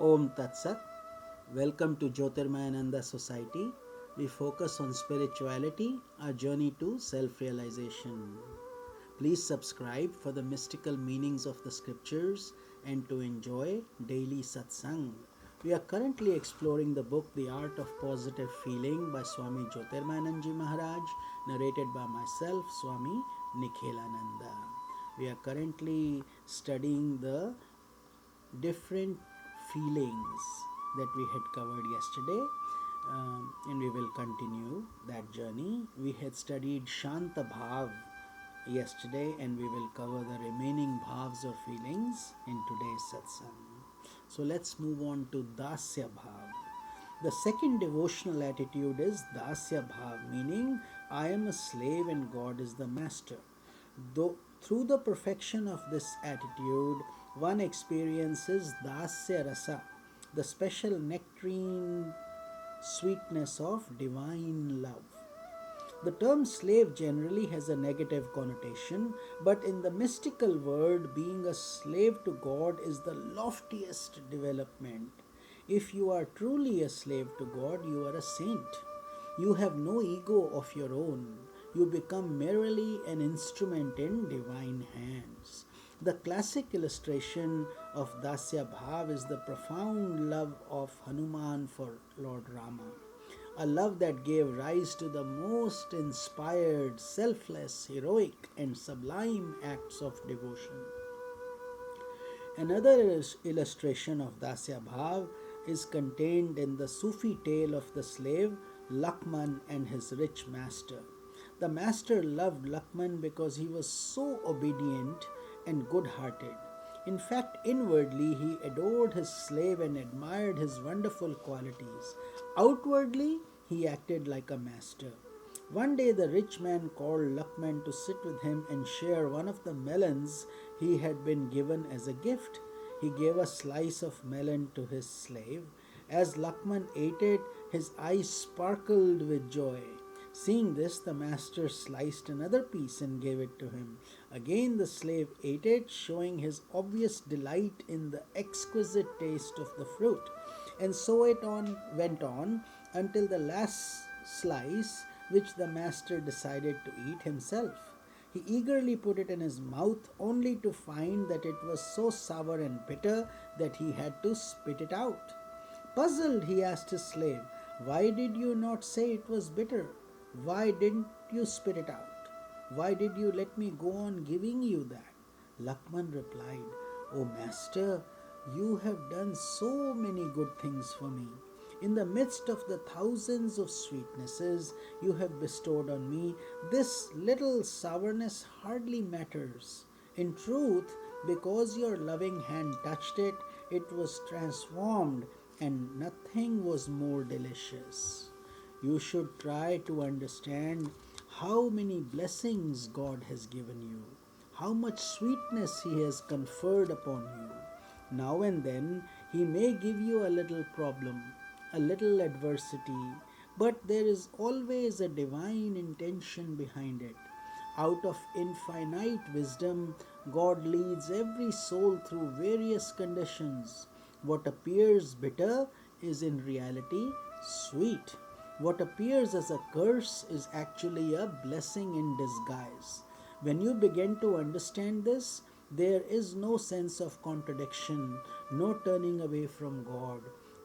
Om Tat Sat. Welcome to Jyotirmayananda Society. We focus on spirituality, our journey to self realization. Please subscribe for the mystical meanings of the scriptures and to enjoy daily satsang. We are currently exploring the book The Art of Positive Feeling by Swami Jyotirmayananda Maharaj, narrated by myself, Swami Nikhilananda. We are currently studying the different feelings that we had covered yesterday, and we will continue that journey. We had studied Shanta Bhav yesterday, and we will cover the remaining bhavs or feelings in today's satsang. So let's move on to Dasya Bhav. The second devotional attitude is Dasya Bhav, meaning I am a slave and God is the master. Though through the perfection of this attitude, one experiences Dasya Rasa, the special nectarine sweetness of divine love. The term slave generally has a negative connotation, but in the mystical world, being a slave to God is the loftiest development. If you are truly a slave to God, you are a saint. You have no ego of your own. You become merely an instrument in divine hands. The classic illustration of Dasya Bhav is the profound love of Hanuman for Lord Rama, a love that gave rise to the most inspired, selfless, heroic, and sublime acts of devotion. Another illustration of Dasya Bhav is contained in the Sufi tale of the slave Lakman and his rich master. The master loved Lakman because he was so obedient and good hearted. In fact, inwardly he adored his slave and admired his wonderful qualities. Outwardly, he acted like a master. One day the rich man called Lakman to sit with him and share one of the melons he had been given as a gift. He gave a slice of melon to his slave. As Lakman ate it, his eyes sparkled with joy. Seeing this, the master sliced another piece and gave it to him. Again the slave ate it, showing his obvious delight in the exquisite taste of the fruit. And so it went on until the last slice, which the master decided to eat himself. He eagerly put it in his mouth, only to find that it was so sour and bitter that he had to spit it out. Puzzled, he asked his slave, "Why did you not say it was bitter? Why didn't you spit it out? Why did you let me go on giving you that?" Lakman replied, "O master, you have done so many good things for me. In the midst of the thousands of sweetnesses you have bestowed on me, this little sourness hardly matters. In truth, because your loving hand touched it, it was transformed, and nothing was more delicious. You should try to understand how many blessings God has given you, how much sweetness He has conferred upon you. Now and then He may give you a little problem, a little adversity, but there is always a divine intention behind it. Out of infinite wisdom, God leads every soul through various conditions. What appears bitter is in reality sweet. What appears as a curse is actually a blessing in disguise. When you begin to understand this, there is no sense of contradiction, no turning away from God.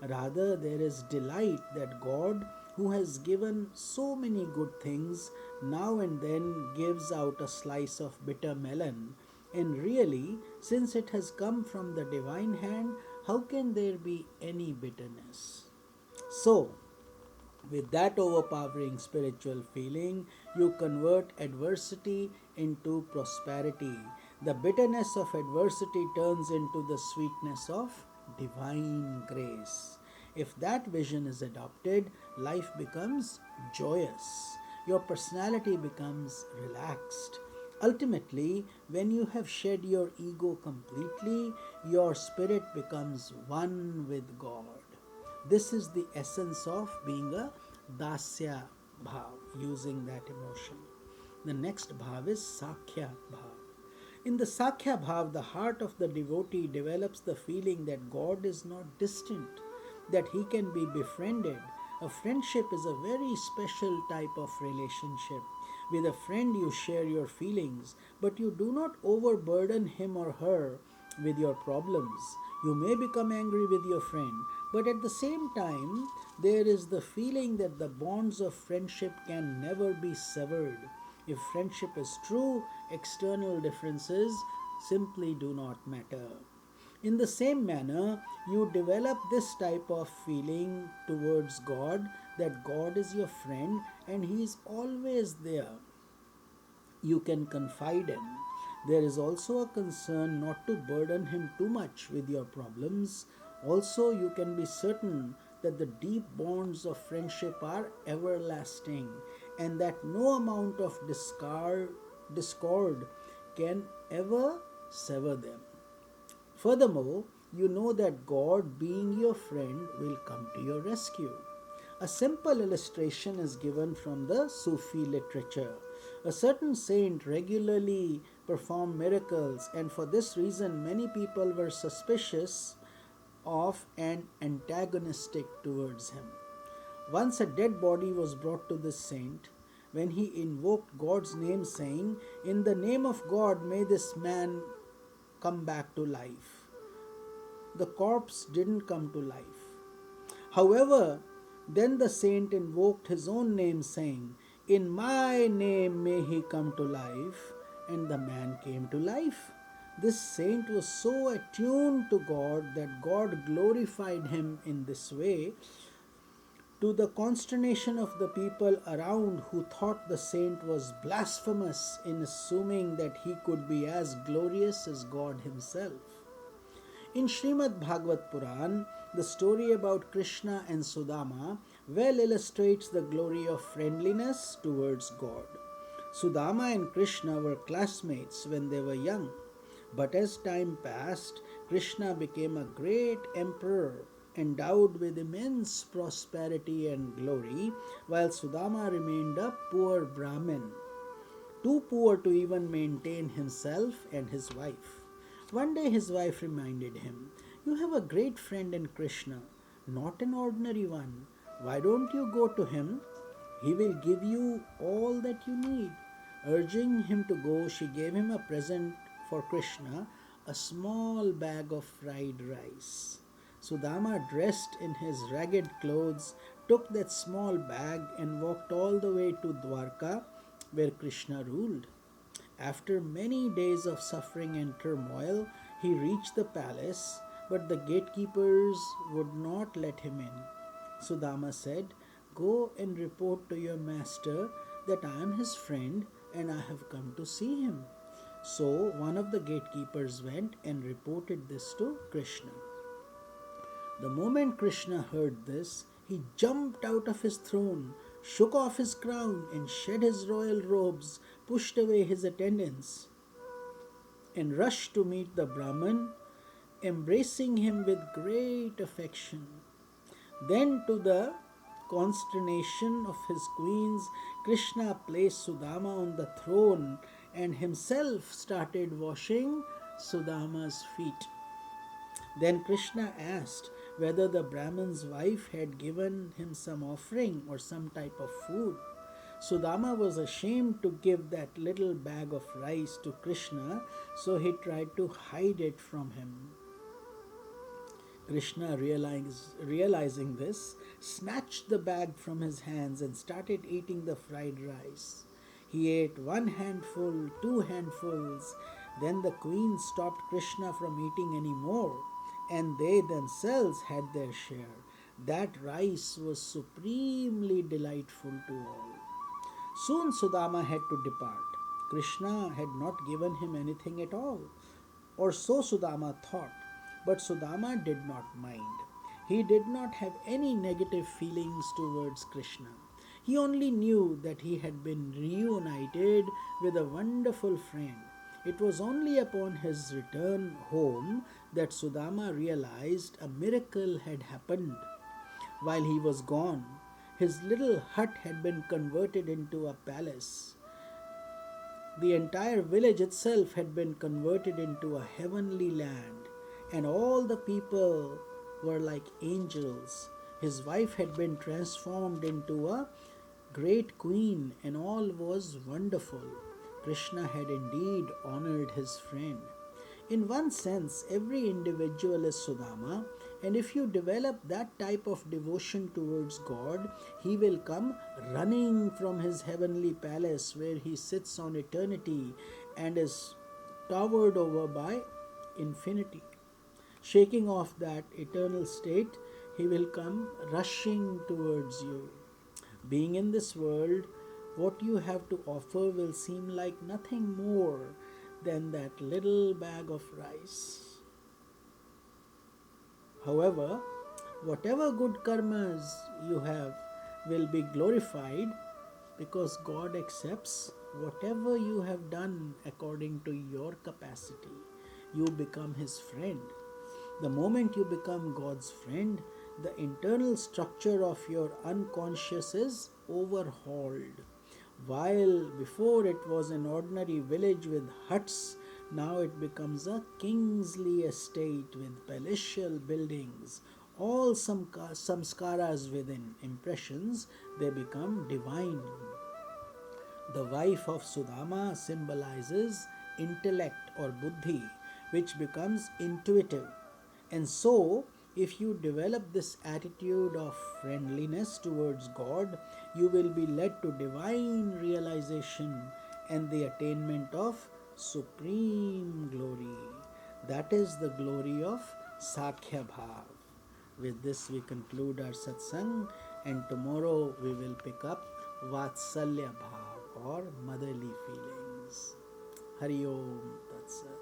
Rather, there is delight that God, who has given so many good things, now and then gives out a slice of bitter melon. And really, since it has come from the divine hand, how can there be any bitterness? So, with that overpowering spiritual feeling, you convert adversity into prosperity. The bitterness of adversity turns into the sweetness of divine grace. If that vision is adopted, life becomes joyous. Your personality becomes relaxed. Ultimately, when you have shed your ego completely, your spirit becomes one with God. This is the essence of being a Dasya Bhav, using that emotion. The next Bhav is Sakhya Bhav. In the Sakhya Bhav, the heart of the devotee develops the feeling that God is not distant, that he can be befriended. A friendship is a very special type of relationship. With a friend, you share your feelings, but you do not overburden him or her with your problems. You may become angry with your friend, but at the same time, there is the feeling that the bonds of friendship can never be severed. If friendship is true, external differences simply do not matter. In the same manner, you develop this type of feeling towards God, that God is your friend and He is always there. You can confide in. There is also a concern not to burden Him too much with your problems. Also, you can be certain that the deep bonds of friendship are everlasting and that no amount of discord can ever sever them. Furthermore, you know that God, being your friend, will come to your rescue. A simple illustration is given from the Sufi literature. A certain saint regularly performed miracles, and for this reason, many people were suspicious of and antagonistic towards him. Once a dead body was brought to this saint, when he invoked God's name, saying, "In the name of God, may this man come back to life." The corpse didn't come to life. However, then the saint invoked his own name, saying, "In my name may he come to life," and the man came to life. This saint was so attuned to God that God glorified him in this way, to the consternation of the people around who thought the saint was blasphemous in assuming that he could be as glorious as God himself. In Srimad Bhagavad Puran, the story about Krishna and Sudama well illustrates the glory of friendliness towards God. Sudama and Krishna were classmates when they were young, but as time passed, Krishna became a great emperor endowed with immense prosperity and glory, while Sudama remained a poor Brahmin, too poor to even maintain himself and his wife. One day his wife reminded him, "You have a great friend in Krishna, not an ordinary one. Why don't you go to him? He will give you all that you need." Urging him to go, she gave him a present for Krishna, a small bag of fried rice. Sudama, dressed in his ragged clothes, took that small bag and walked all the way to Dwarka, where Krishna ruled. After many days of suffering and turmoil, he reached the palace, but the gatekeepers would not let him in. Sudama said, "Go and report to your master that I am his friend and I have come to see him." So one of the gatekeepers went and reported this to Krishna. The moment Krishna heard this, he jumped out of his throne, shook off his crown, and shed his royal robes, pushed away his attendants, and rushed to meet the Brahman, embracing him with great affection. Then, to the consternation of his queens, Krishna placed Sudama on the throne and himself started washing Sudama's feet. Then Krishna asked whether the Brahman's wife had given him some offering or some type of food. Sudama was ashamed to give that little bag of rice to Krishna, so he tried to hide it from him. Krishna, realizing this, snatched the bag from his hands and started eating the fried rice. He ate one handful, two handfuls. Then the queen stopped Krishna from eating any more, and they themselves had their share. That rice was supremely delightful to all. Soon Sudama had to depart. Krishna had not given him anything at all, or so Sudama thought. But Sudama did not mind. He did not have any negative feelings towards Krishna. He only knew that he had been reunited with a wonderful friend. It was only upon his return home that Sudama realized a miracle had happened. While he was gone, his little hut had been converted into a palace. The entire village itself had been converted into a heavenly land, and all the people were like angels. His wife had been transformed into a great queen, and all was wonderful. Krishna had indeed honored his friend. In one sense, every individual is Sudama, and if you develop that type of devotion towards God, He will come running from His heavenly palace where He sits on eternity and is towered over by infinity. Shaking off that eternal state, He will come rushing towards you. Being in this world, what you have to offer will seem like nothing more than that little bag of rice. However, whatever good karmas you have will be glorified because God accepts whatever you have done according to your capacity. You become His friend. The moment you become God's friend, the internal structure of your unconscious is overhauled. While before it was an ordinary village with huts, now it becomes a kingly estate with palatial buildings. All samskaras within impressions, they become divine. The wife of Sudama symbolizes intellect or buddhi, which becomes intuitive. And so, if you develop this attitude of friendliness towards God, you will be led to divine realization and the attainment of supreme glory. That is the glory of Sakhya Bhav. With this, we conclude our satsang, and tomorrow we will pick up Vatsalya Bhav or motherly feelings. Hari Om Tat Sat.